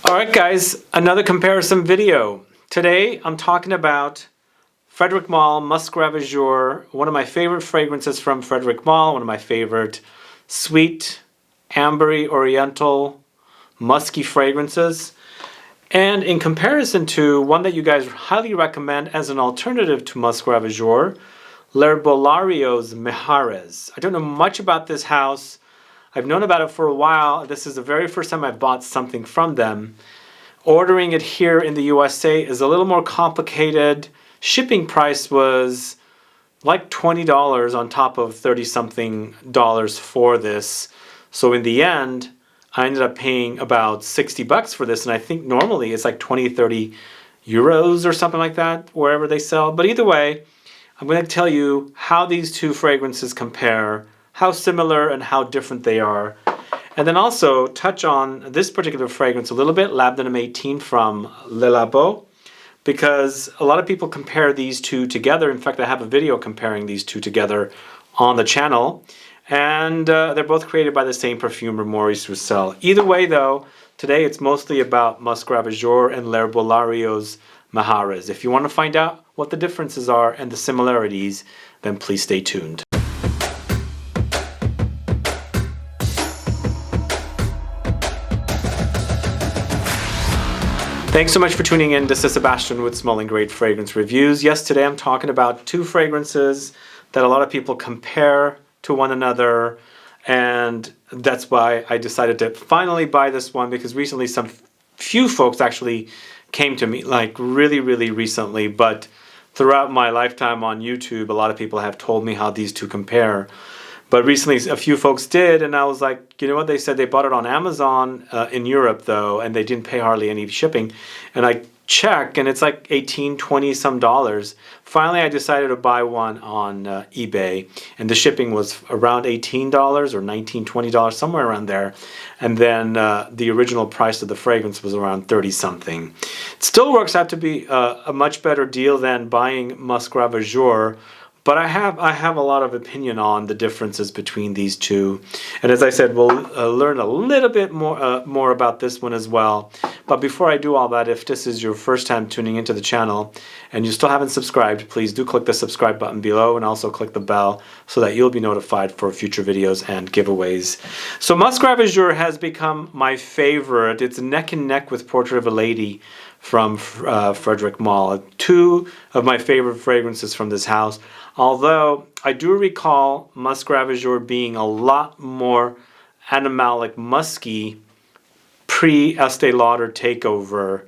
Alright guys, another comparison video. Today I'm talking about FREDERIC MALLE MUSC RAVAGEUR, one of my favorite fragrances from FREDERIC MALLE, one of my favorite sweet, ambery, oriental, musky fragrances. And in comparison to one that you guys highly recommend as an alternative to MUSC RAVAGEUR, LERBOLARIO's Meharees. I don't know much about this house. I've known about it for a while. This is the very first time I've bought something from them. Ordering it here in the USA is a little more complicated. Shipping price was like $20 on top of 30-something dollars for this. So in the end, I ended up paying about 60 bucks for this, and I think normally it's like 20, 30 euros or something like that, wherever they sell. But either way, I'm going to tell you how these two fragrances compare, how similar and how different they are. And then also touch on this particular fragrance a little bit, LABNUM 18 from Le Labo, because a lot of people compare these two together. In fact, I have a video comparing these two together on the channel. And they're both created by the same perfumer, Maurice Roucel. Either way though, today it's mostly about MUSC RAVAGEUR and LERBOLARIO's Meharees. If you want to find out what the differences are and the similarities, then please stay tuned. Thanks so much for tuning in. This is Sebastian with Smelling Great Fragrance Reviews. Yes, today I'm talking about two fragrances that a lot of people compare to one another, and that's why I decided to finally buy this one, because recently some few folks actually came to me, like really recently, but throughout my lifetime on YouTube, a lot of people have told me how these two compare. But recently a few folks did, and I was like, you know what, they said they bought it on Amazon in Europe though, and they didn't pay hardly any shipping. And I check, and it's like 18, 20 some dollars. Finally, I decided to buy one on eBay, and the shipping was around $18 or $19, $20, somewhere around there. And then the original price of the fragrance was around 30 something. It still works out to be a much better deal than buying MUSC RAVAGEUR. But I have a lot of opinion on the differences between these two, and as I said, we'll learn a little bit more about this one as well. But before I do all that, if this is your first time tuning into the channel and you still haven't subscribed, please do click the subscribe button below and also click the bell so that you'll be notified for future videos and giveaways. So MUSC RAVAGEUR has become my favorite. It's neck and neck with Portrait of a Lady from FREDERIC MALLE. Two of my favorite fragrances from this house. Although I do recall MUSC RAVAGEUR being a lot more animalic, musky pre-Estee Lauder takeover.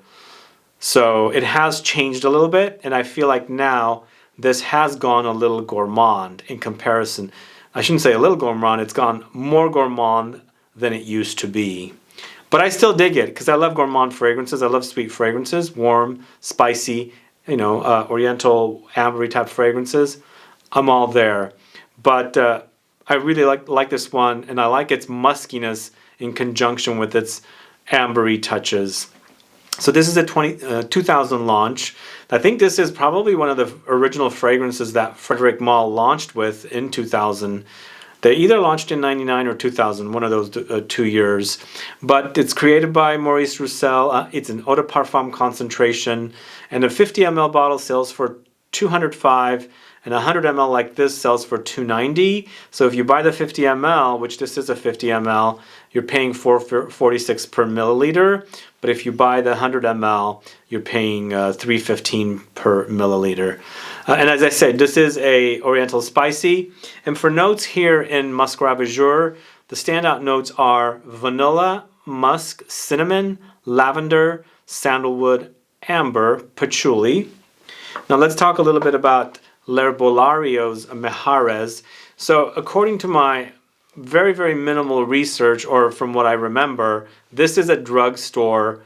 So it has changed a little bit, and I feel like now this has gone a little gourmand in comparison. I shouldn't say a little gourmand, it's gone more gourmand than it used to be. But I still dig it because I love gourmand fragrances. I love sweet fragrances, warm, spicy, oriental, ambery type fragrances. I'm all there. But I really like this one, and I like its muskiness in conjunction with its ambery touches. So this is a 2000 launch. I think this is probably one of the original fragrances that FREDERIC MALLE launched with in 2000. They either launched in 99 or 2000, one of those 2 years. But it's created by Maurice Roucel. It's an Eau De Parfum concentration, and a 50 ml bottle sells for $205, and 100 ml like this sells for $290. So if you buy the 50 ml, which this is a 50 ml, you're paying $4.46 per milliliter. But if you buy the 100 ml, you're paying $3.15 per milliliter. And as I said, this is a Oriental Spicy. And for notes here in MUSC RAVAGEUR, the standout notes are vanilla, musk, cinnamon, lavender, sandalwood, amber, patchouli. Now let's talk a little bit about LERBOLARIO's Meharees. So according to my very minimal research, or from what I remember, this is a drugstore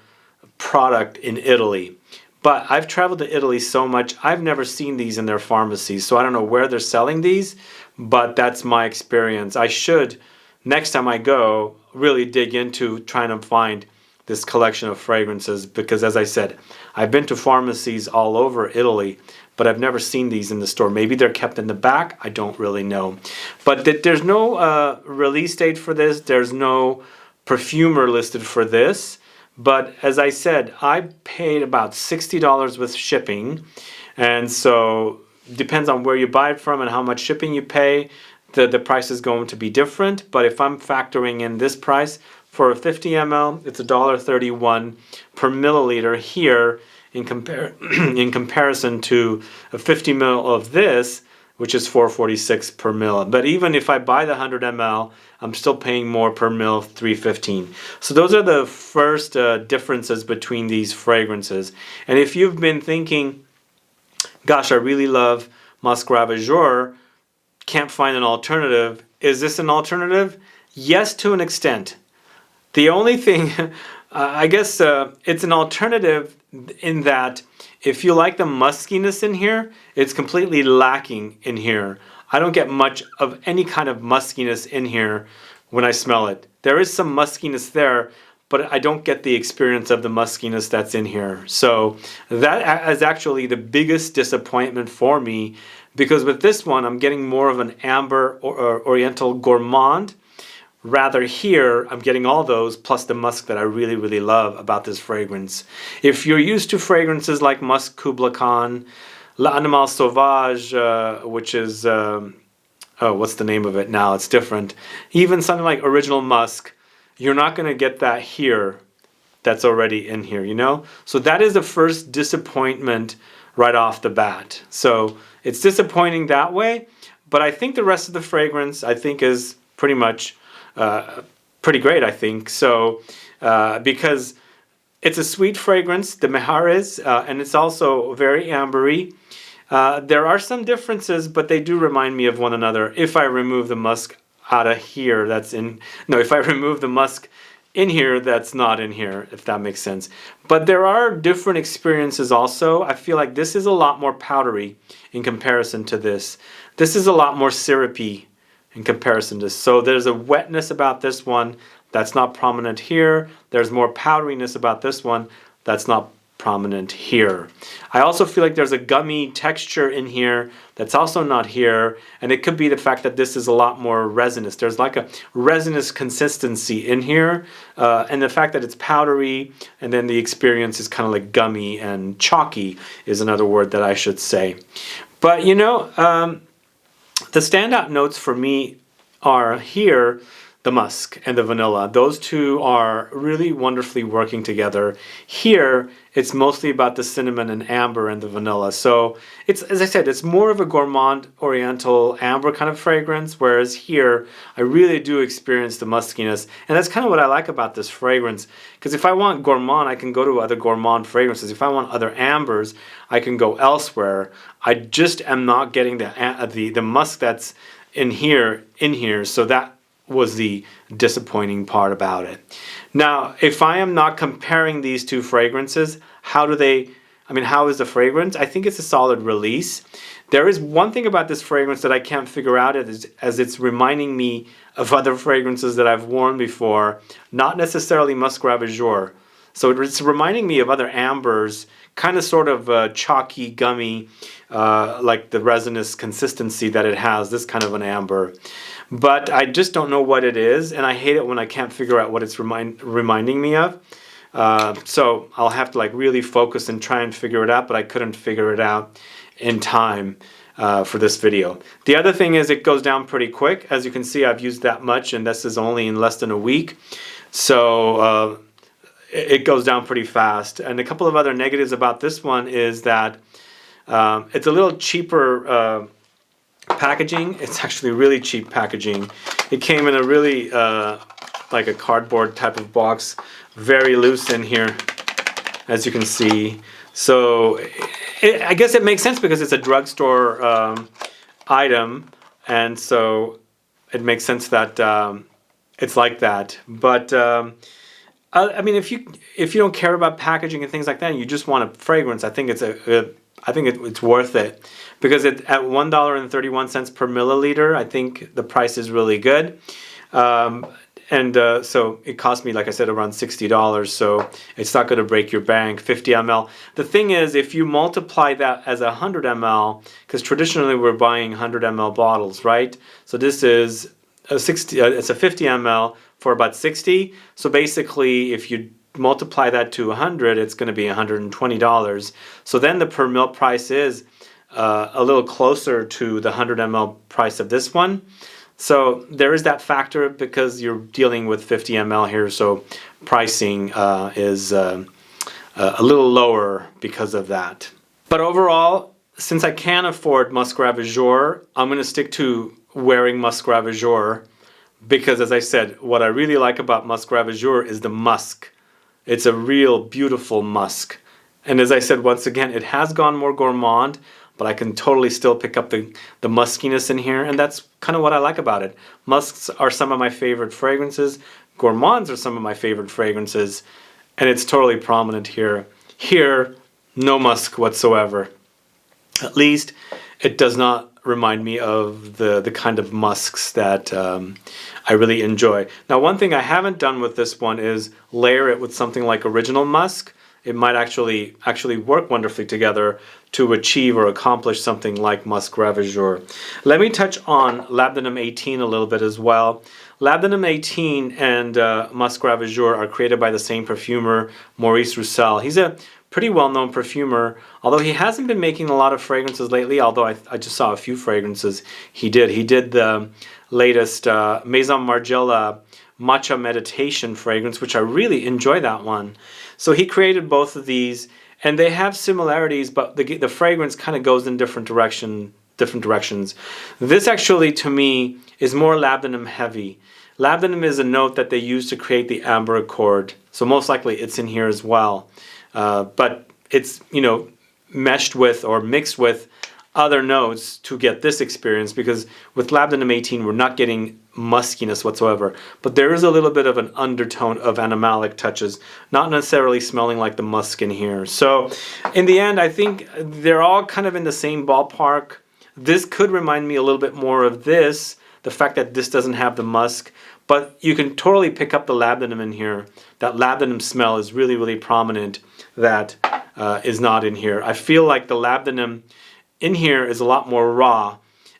product in Italy. But I've traveled to Italy so much, I've never seen these in their pharmacies, so I don't know where they're selling these, but that's my experience. I should, next time I go, really dig into trying to find this collection of fragrances, because as I said, I've been to pharmacies all over Italy, but I've never seen these in the store. Maybe they're kept in the back, I don't really know. But there's no release date for this, there's no perfumer listed for this, But as I said, I paid about $60 with shipping. And so depends on where you buy it from and how much shipping you pay. The price is going to be different. But if I'm factoring in this price for a 50 ml, it's $1.31 per milliliter here in comparison to a 50 ml of this, which is $4.46 per ml. But even if I buy the 100 ml, I'm still paying more per ml, $3.15. So those are the first differences between these fragrances. And if you've been thinking, gosh, I really love Musc Ravageur, can't find an alternative. Is this an alternative? Yes, to an extent. The only thing, I guess it's an alternative in that if you like the muskiness in here, it's completely lacking in here. I don't get much of any kind of muskiness in here when I smell it. There is some muskiness there, but I don't get the experience of the muskiness that's in here. So that is actually the biggest disappointment for me, because with this one, I'm getting more of an amber or Oriental gourmand. Rather here, I'm getting all those plus the musk that I really, really love about this fragrance. If you're used to fragrances like Musk Kubla Khan, L'Animal Sauvage, which is, oh, what's the name of it now? It's different. Even something like Original Musk, you're not going to get that here that's already in here, you know? So that is the first disappointment right off the bat. So it's disappointing that way, but I think the rest of the fragrance, I think, is pretty much pretty great, I think. So because it's a sweet fragrance, the Meharees, and it's also very ambery. There are some differences, but they do remind me of one another. If I remove the musk out of here, if I remove the musk in here, that's not in here, if that makes sense. But there are different experiences also. I feel like this is a lot more powdery in comparison to this. This is a lot more syrupy in comparison to this. So there's a wetness about this one that's not prominent here. There's more powderiness about this one that's not prominent here. I also feel like there's a gummy texture in here that's also not here, and it could be the fact that this is a lot more resinous. There's like a resinous consistency in here, and the fact that it's powdery, and then the experience is kind of like gummy and chalky is another word that I should say. But you know, the standout notes for me are here, the musk and the vanilla. Those two are really wonderfully working together. Here, it's mostly about the cinnamon and amber and the vanilla. So it's, as I said, it's more of a gourmand oriental amber kind of fragrance, whereas here, I really do experience the muskiness. And that's kind of what I like about this fragrance, because if I want gourmand, I can go to other gourmand fragrances. If I want other ambers, I can go elsewhere. I just am not getting the musk that's in here, so that was the disappointing part about it. Now, if I am not comparing these two fragrances, how is the fragrance? I think it's a solid release. There is one thing about this fragrance that I can't figure out as it's reminding me of other fragrances that I've worn before, not necessarily Musc Ravageur. So it's reminding me of other ambers, kind of sort of chalky, gummy, like the resinous consistency that it has, this kind of an amber. But I just don't know what it is, and I hate it when I can't figure out what it's reminding me of. So I'll have to like really focus and try and figure it out, but I couldn't figure it out in time for this video. The other thing is it goes down pretty quick. As you can see, I've used that much, and this is only in less than a week. So it goes down pretty fast. And a couple of other negatives about this one is that it's a little cheaper packaging. It's actually really cheap packaging. It came in a really like a cardboard type of box, very loose in here, as you can see. So I guess it makes sense because it's a drugstore item, and so it makes sense that it's like that. But I mean, if you don't care about packaging and things like that, and you just want a fragrance, I think it's worth it, because at $1.31 per milliliter, I think the price is really good. So it cost me, like I said, around $60, so it's not going to break your bank. 50 ml. The thing is, if you multiply that as 100 ml, because traditionally we're buying 100 ml bottles, right? So this is it's a 50 ml for about 60. So basically, if you multiply that to 100, it's going to be $120. So then the per mil price is a little closer to the 100 ml price of this one. So there is that factor because you're dealing with 50 ml here, so pricing is a little lower because of that. But overall, since I can afford Musk Ravageur, I'm going to stick to wearing Musk Ravageur because, as I said, what I really like about Musk Ravageur is the musk. It's a real beautiful musk. And as I said, once again, it has gone more gourmand, but I can totally still pick up the muskiness in here, and that's kind of what I like about it. Musks are some of my favorite fragrances. Gourmands are some of my favorite fragrances, and it's totally prominent here. Here, no musk whatsoever. At least it does not remind me of the kind of musks that I really enjoy. Now, one thing I haven't done with this one is layer it with something like Original Musk. It might actually work wonderfully together to achieve or accomplish something like Musk Ravageur. Let me touch on LABNUM 18 a little bit as well. LABNUM 18 and Musk Ravageur are created by the same perfumer, Maurice Roucel. He's a pretty well-known perfumer, although he hasn't been making a lot of fragrances lately, although I just saw a few fragrances he did. He did the latest Maison Margiela Matcha Meditation fragrance, which I really enjoy that one. So he created both of these, and they have similarities, but the fragrance kind of goes in different directions. This actually, to me, is more labdanum heavy. Labdanum is a note that they use to create the amber accord, so most likely it's in here as well. But it's, meshed with or mixed with other notes to get this experience, because with LABNUM 18 we're not getting muskiness whatsoever, but there is a little bit of an undertone of animalic touches, not necessarily smelling like the musk in here. So in the end, I think they're all kind of in the same ballpark. This could remind me a little bit more of this, the fact that this doesn't have the musk, but you can totally pick up the labdanum in here. That labdanum smell is really, really prominent. That is not in here. I feel like the labdanum in here is a lot more raw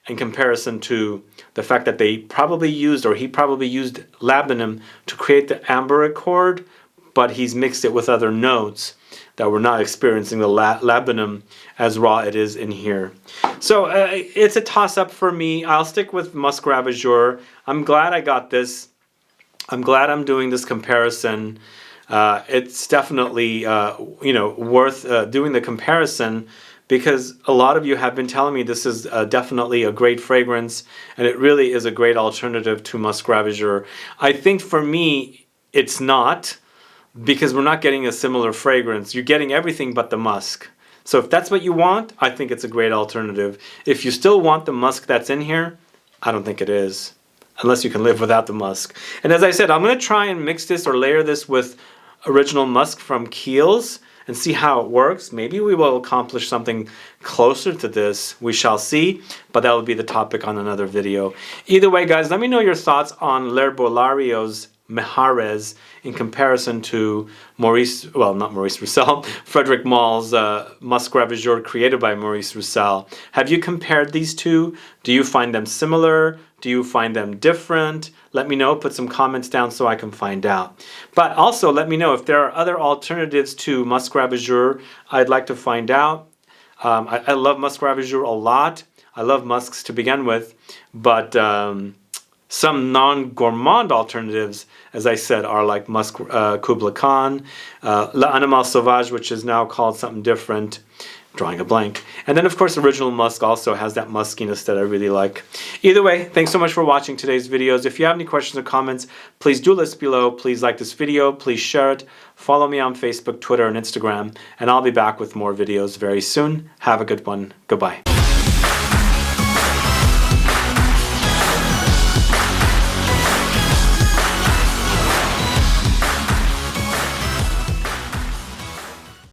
in comparison to the fact that they probably used, or he probably used, labdanum to create the amber accord, but he's mixed it with other notes that we're not experiencing the labdanum as raw it is in here. So it's a toss-up for me. I'll stick with Musk Ravageur. I'm glad I got this. I'm glad I'm doing this comparison. It's definitely worth doing the comparison, because a lot of you have been telling me this is definitely a great fragrance, and it really is a great alternative to Musk Ravageur. I think for me it's not, because we're not getting a similar fragrance. You're getting everything but the musk. So if that's what you want, I think it's a great alternative. If you still want the musk that's in here, I don't think it is, unless you can live without the musk. And as I said, I'm going to try and mix this or layer this with Original Musk from Kiehl's and see how it works. Maybe we will accomplish something closer to this. We shall see, but that will be the topic on another video. Either way, guys, let me know your thoughts on LERBOLARIO's Meharees in comparison to Frederic Malle's Musk Ravageur created by Maurice Roucel. Have you compared these two? Do you find them similar? Do you find them different? Let me know. Put some comments down so I can find out. But also let me know if there are other alternatives to Musk Ravageur I'd like to find out. I love Musk Ravageur a lot. I love musks to begin with, but some non-gourmand alternatives, as I said, are like Musk Kubla Khan, L'Animal Sauvage, which is now called something different, drawing a blank. And then, of course, Original Musk also has that muskiness that I really like. Either way, thanks so much for watching today's videos. If you have any questions or comments, please do list below. Please like this video. Please share it. Follow me on Facebook, Twitter, and Instagram. And I'll be back with more videos very soon. Have a good one. Goodbye.